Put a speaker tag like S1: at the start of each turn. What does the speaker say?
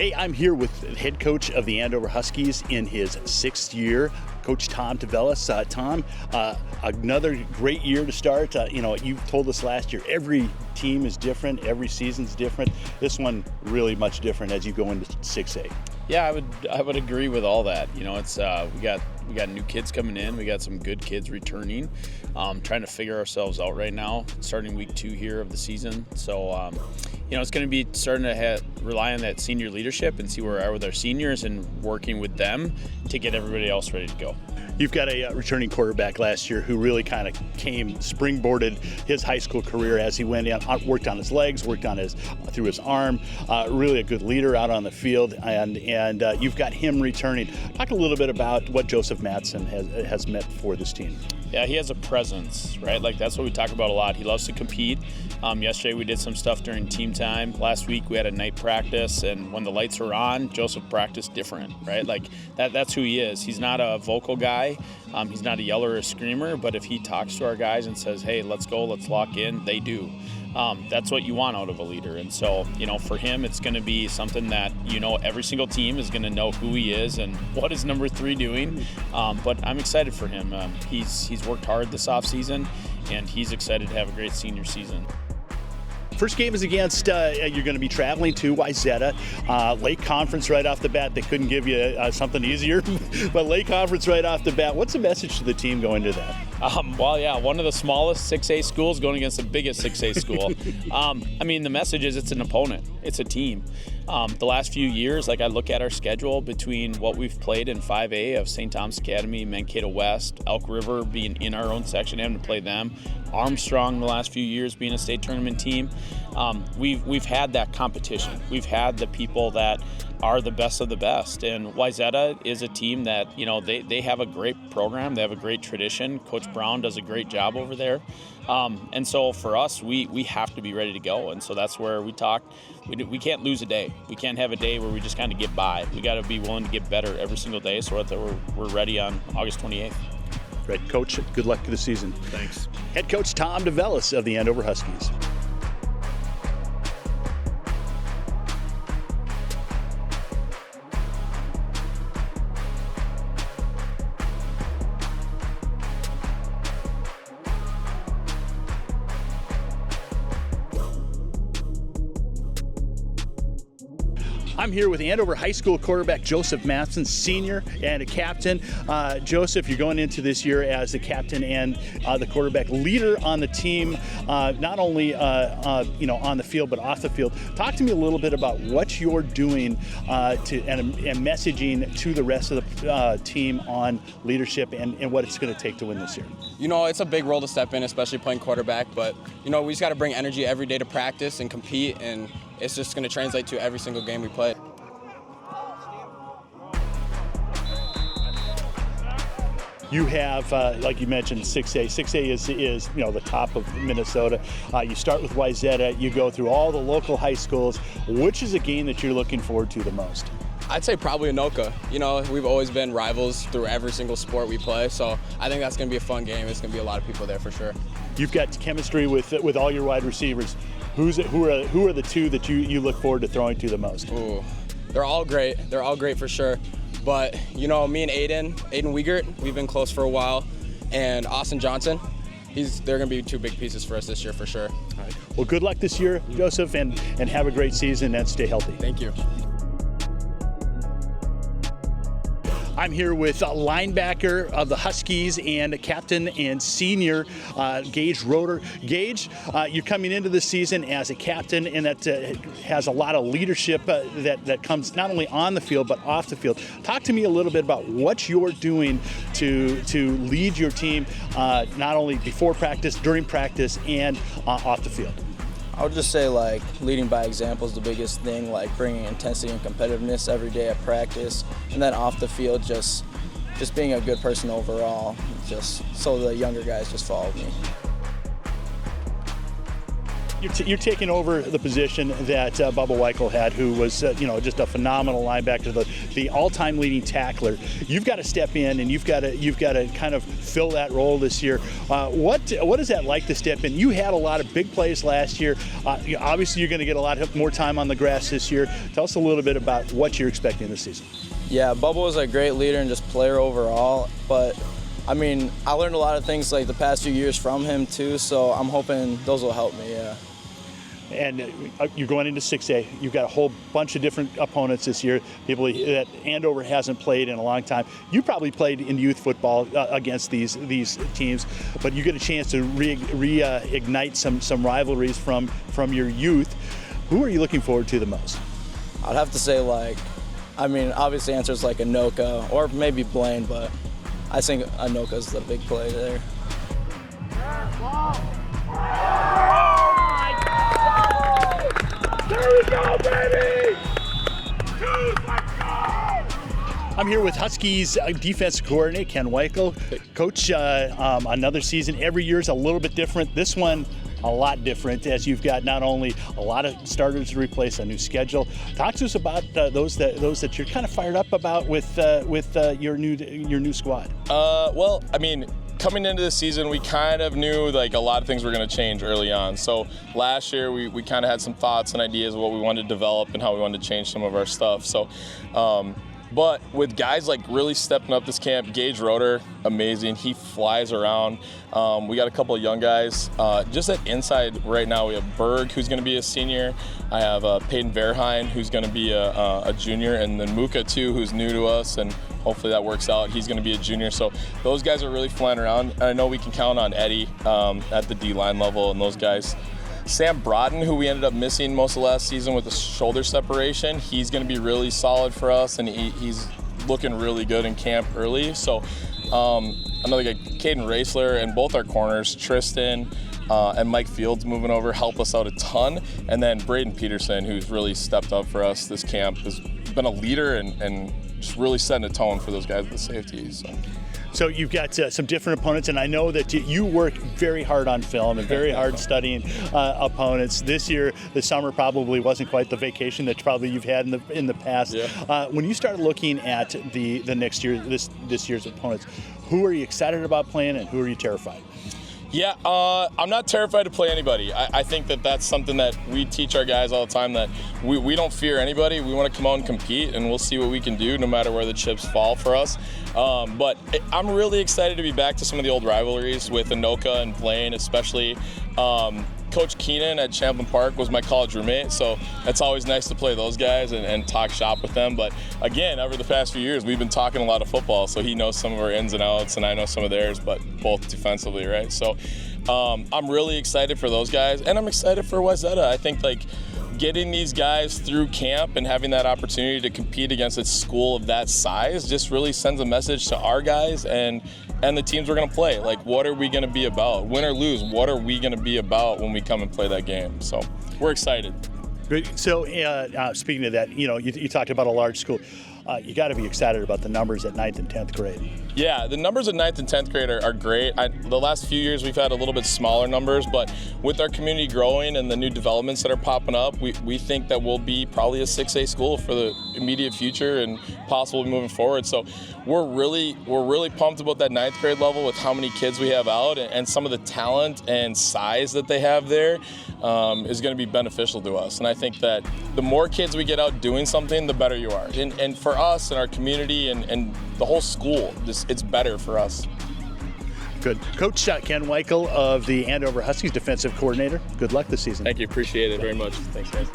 S1: Hey, I'm here with the head coach of the Andover Huskies in his 6th year, Coach Tom DeVellis. Tom, another great year to start. You've told us last year every team is different, every season's different. This one really much different as you go into 6A.
S2: Yeah, I would agree with all that. It's we got new kids coming in. We got some good kids returning. Trying to figure ourselves out right now, starting week 2 here of the season. So, it's going to be starting to rely on that senior leadership and see where we are with our seniors and working with them to get everybody else ready to go.
S1: You've got a returning quarterback last year who really kind of springboarded his high school career as he went in, worked on his legs, worked on through his arm. Really a good leader out on the field, and you've got him returning. Talk a little bit about what Joseph Matson has meant for this team.
S2: Yeah, he has a presence, right? Like that's what we talk about a lot. He loves to compete. Yesterday we did some stuff during team time. Last week we had a night practice, and when the lights were on, Joseph practiced different, right? Like that's who he is. He's not a vocal guy. He's not a yeller or a screamer, but if he talks to our guys and says, hey, let's go, let's lock in, they do. That's what you want out of a leader. And so, for him, it's going to be something that, every single team is going to know who he is and what is number 3 doing. But I'm excited for him. He's worked hard this offseason, and he's excited to have a great senior season.
S1: First game is against, you're going to be traveling to Wayzata. Lake Conference right off the bat. They couldn't give you something easier, but Lake Conference right off the bat. What's the message to the team going to that?
S2: One of the smallest 6A schools going against the biggest 6A school. The message is it's an opponent. It's a team. The last few years, I look at our schedule between what we've played in 5A of St. Thomas Academy, Mankato West, Elk River being in our own section, having to play them, Armstrong the last few years being a state tournament team. We've had that competition. We've had the people that are the best of the best. And Wayzata is a team that, they have a great program. They have a great tradition. Coach Brown does a great job over there. And so for us, we have to be ready to go. And so that's where we talked. We can't lose a day. We can't have a day where we just kind of get by. We got to be willing to get better every single day so that we're ready on August 28th.
S1: Great. Coach, good luck this season.
S2: Thanks.
S1: Head coach Tom DeVellis of the Andover Huskies. I'm here with Andover High School quarterback Joseph Matson, senior and a captain. Joseph, you're going into this year as the captain and the quarterback leader on the team, not only on the field but off the field. Talk to me a little bit about what you're doing and messaging to the rest of the team on leadership and what it's going to take to win this year.
S3: It's a big role to step in, especially playing quarterback, but we just got to bring energy every day to practice and compete, and it's just going to translate to every single game we play.
S1: You have, like you mentioned, 6A. 6A is the top of Minnesota. You start with Wayzata. You go through all the local high schools. Which is a game that you're looking forward to the most?
S3: I'd say probably Anoka. We've always been rivals through every single sport we play, so I think that's going to be a fun game. It's going to be a lot of people there for sure.
S1: You've got chemistry with all your wide receivers. Who are the 2 that you look forward to throwing to the most?
S3: Ooh, they're all great. They're all great for sure. But, me and Aiden Wiegert, we've been close for a while, and Austin Johnson, they're going to be 2 big pieces for us this year for sure.
S1: All right. Well, good luck this year, Joseph, and have a great season and stay healthy.
S3: Thank you.
S1: I'm here with a linebacker of the Huskies and a captain and senior, Gage Roeder. Gage, you're coming into the season as a captain, and that has a lot of leadership that comes not only on the field but off the field. Talk to me a little bit about what you're doing to lead your team, not only before practice, during practice, and off the field.
S4: I would just say leading by example is the biggest thing, bringing intensity and competitiveness every day at practice, and then off the field just being a good person overall, just so the younger guys just follow me.
S1: You're taking over the position that Bubba Weichel had, who was just a phenomenal linebacker, the all-time leading tackler. You've got to step in, and you've got to kind of fill that role this year. What is that like to step in? You had a lot of big plays last year. Obviously, you're going to get a lot more time on the grass this year. Tell us a little bit about what you're expecting this season.
S4: Yeah, Bubba was a great leader and just player overall, but I mean, I learned a lot of things like the past few years from him too, so I'm hoping those will help me, yeah.
S1: And you're going into 6A. You've got a whole bunch of different opponents this year, people that Andover hasn't played in a long time. You probably played in youth football against these teams, but you get a chance to reignite some rivalries from your youth. Who are you looking forward to the most?
S4: I'd have to say obviously answers like Anoka or maybe Blaine, but I think Anoka's the big play there.
S1: There we go, baby! I'm here with Huskies defensive coordinator Ken Weichel. Coach, another season. Every year is a little bit different. This one, a lot different, as you've got not only a lot of starters to replace, a new schedule. Talk to us about those that you're kind of fired up about with your new squad.
S5: Well, I mean, coming into the season, we kind of knew like a lot of things were going to change early on. So last year, we kind of had some thoughts and ideas of what we wanted to develop and how we wanted to change some of our stuff. So, but with guys like really stepping up this camp, Gage Roeder, amazing. He flies around. We got a couple of young guys. Just at inside right now, we have Berg, who's going to be a senior. I have Peyton Verheyen, who's going to be a junior, and then Muka too, who's new to us, and hopefully that works out. He's going to be a junior. So those guys are really flying around. And I know we can count on Eddie at the D-line level and those guys. Sam Brodden, who we ended up missing most of last season with the shoulder separation, he's going to be really solid for us, and he's looking really good in camp early. So another guy, Caden Raisler, and both our corners, Tristan and Mike Fields moving over, help us out a ton. And then Braden Peterson, who's really stepped up for us this camp, has been a leader and just really setting a tone for those guys with the safeties.
S1: So you've got some different opponents, and I know that you work very hard on film and very hard studying opponents. This year, the summer probably wasn't quite the vacation that probably you've had in the past.
S5: Yeah.
S1: When you start looking at the next year, this year's opponents, who are you excited about playing, and who are you terrified?
S5: Yeah, I'm not terrified to play anybody. I think that's something that we teach our guys all the time, that we don't fear anybody. We want to come out and compete, and we'll see what we can do no matter where the chips fall for us. But I'm really excited to be back to some of the old rivalries with Anoka and Blaine, especially. Coach Keenan at Champlain Park was my college roommate, so it's always nice to play those guys and talk shop with them. But again, over the past few years, we've been talking a lot of football, so he knows some of our ins and outs, and I know some of theirs, but both defensively, right? So I'm really excited for those guys, and I'm excited for Wayzata. I think like getting these guys through camp and having that opportunity to compete against a school of that size just really sends a message to our guys and the teams we're going to play. Like, what are we going to be about? Win or lose, what are we going to be about when we come and play that game? So we're excited.
S1: Great. So speaking of that, you talked about a large school. You got to be excited about the numbers at 9th and 10th grade.
S5: Yeah, the numbers at 9th and 10th grade are great. The last few years we've had a little bit smaller numbers, but with our community growing and the new developments that are popping up, we think that we'll be probably a 6A school for the immediate future and possibly moving forward. So we're really pumped about that 9th grade level with how many kids we have out and some of the talent and size that they have there is going to be beneficial to us. And I think that the more kids we get out doing something, the better you are. And for us and our community and the whole school, it's better for us.
S1: Good. Coach Ken Weichel of the Andover Huskies, defensive coordinator. Good luck this season.
S5: Thank you. Appreciate it very much. Thanks, guys.